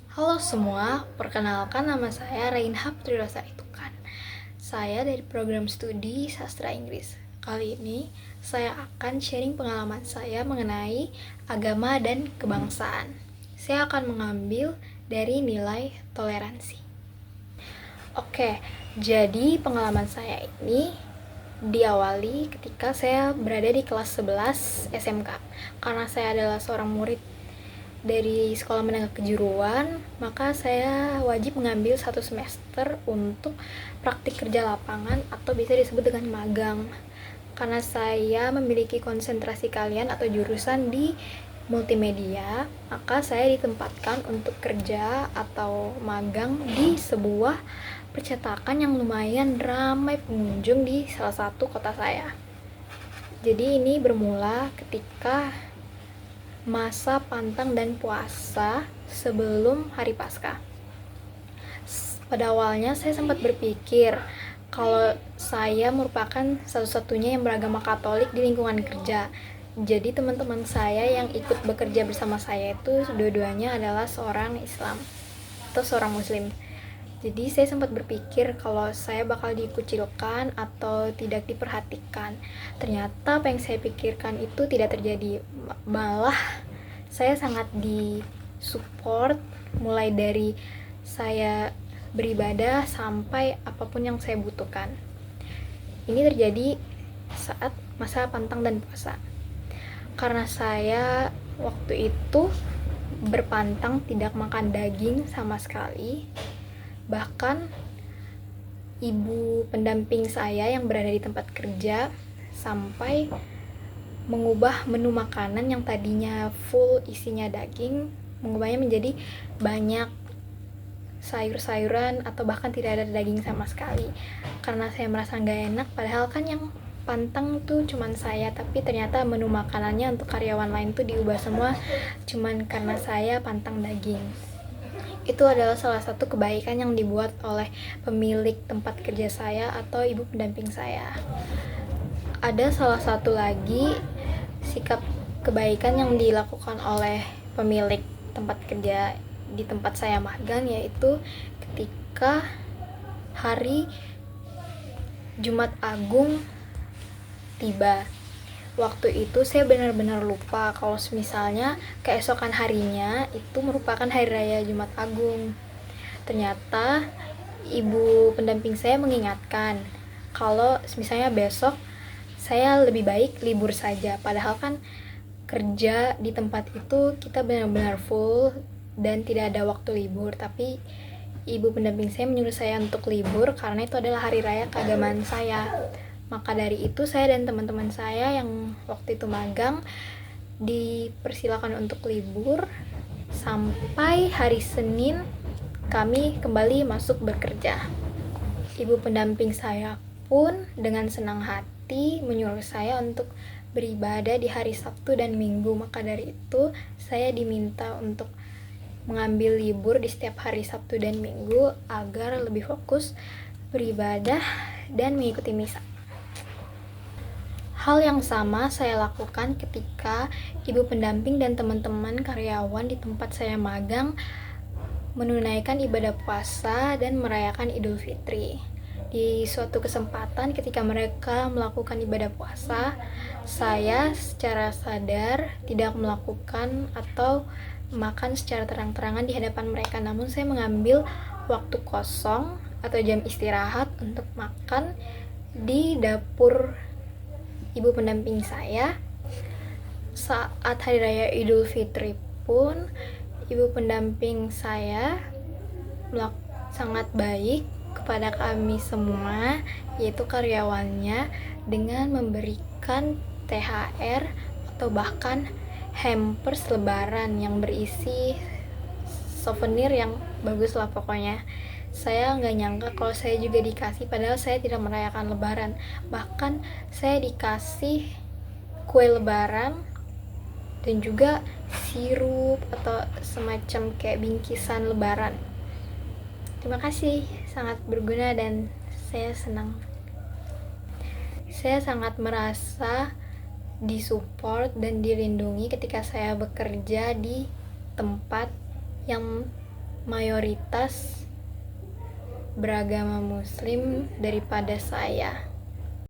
Halo semua, perkenalkan nama saya Rainha Putri Rosa Itukan. Saya dari program studi Sastra Inggris. Kali ini saya akan sharing pengalaman saya mengenai agama dan kebangsaan. Saya akan mengambil dari nilai toleransi. Oke, jadi pengalaman saya ini diawali ketika saya berada di kelas 11 SMK. Karena saya adalah seorang murid dari sekolah menengah kejuruan, maka saya wajib mengambil 1 semester untuk praktik kerja lapangan atau bisa disebut dengan magang. Karena saya memiliki konsentrasi kalian atau jurusan di multimedia, maka saya ditempatkan untuk kerja atau magang di sebuah percetakan yang lumayan ramai pengunjung di salah satu kota saya. Jadi ini bermula ketika masa pantang dan puasa sebelum hari Paskah. Pada awalnya saya sempat berpikir kalau saya merupakan satu-satunya yang beragama Katolik di lingkungan kerja. Jadi teman-teman saya yang ikut bekerja bersama saya itu dua-duanya adalah seorang Islam atau seorang Muslim. Jadi saya sempat berpikir kalau saya bakal dikucilkan atau tidak diperhatikan. Ternyata apa yang saya pikirkan itu tidak terjadi. Malah saya sangat disupport mulai dari saya beribadah sampai apapun yang saya butuhkan. Ini terjadi saat masa pantang dan puasa. Karena saya waktu itu berpantang tidak makan daging sama sekali. Bahkan ibu pendamping saya yang berada di tempat kerja sampai mengubah menu makanan yang tadinya full isinya daging, mengubahnya menjadi banyak sayur-sayuran atau bahkan tidak ada daging sama sekali. Karena saya merasa nggak enak, padahal kan yang pantang tuh cuman saya, tapi ternyata menu makanannya untuk karyawan lain tuh diubah semua cuman karena saya pantang daging. Itu adalah salah satu kebaikan yang dibuat oleh pemilik tempat kerja saya atau ibu pendamping saya. Ada salah satu lagi sikap kebaikan yang dilakukan oleh pemilik tempat kerja di tempat saya magang, yaitu ketika hari Jumat Agung tiba. Waktu itu saya benar-benar lupa kalau misalnya keesokan harinya itu merupakan hari raya Jumat Agung. Ternyata ibu pendamping saya mengingatkan kalau misalnya besok saya lebih baik libur saja. Padahal kan kerja di tempat itu kita benar-benar full dan tidak ada waktu libur, tapi ibu pendamping saya menyuruh saya untuk libur karena itu adalah hari raya keagamaan saya. Maka dari itu saya dan teman-teman saya yang waktu itu magang dipersilakan untuk libur sampai hari Senin kami kembali masuk bekerja. Ibu pendamping saya pun dengan senang hati menyuruh saya untuk beribadah di hari Sabtu dan Minggu. Maka dari itu saya diminta untuk mengambil libur di setiap hari Sabtu dan Minggu agar lebih fokus beribadah dan mengikuti misa. Hal yang sama saya lakukan ketika ibu pendamping dan teman-teman karyawan di tempat saya magang menunaikan ibadah puasa dan merayakan Idul Fitri. Di suatu kesempatan ketika mereka melakukan ibadah puasa, saya secara sadar tidak melakukan atau makan secara terang-terangan di hadapan mereka, namun saya mengambil waktu kosong atau jam istirahat untuk makan di dapur ibu pendamping saya. Saat hari raya Idul Fitri pun ibu pendamping saya sangat baik kepada kami semua, yaitu karyawannya, dengan memberikan THR atau bahkan hampers lebaran yang berisi souvenir yang bagus lah pokoknya. Saya nggak nyangka kalau saya juga dikasih, padahal saya tidak merayakan lebaran. Bahkan saya dikasih kue lebaran dan juga sirup atau semacam kayak bingkisan lebaran. Terima kasih, sangat berguna dan saya senang. Saya sangat merasa disupport dan dilindungi ketika saya bekerja di tempat yang mayoritas beragama Muslim daripada saya.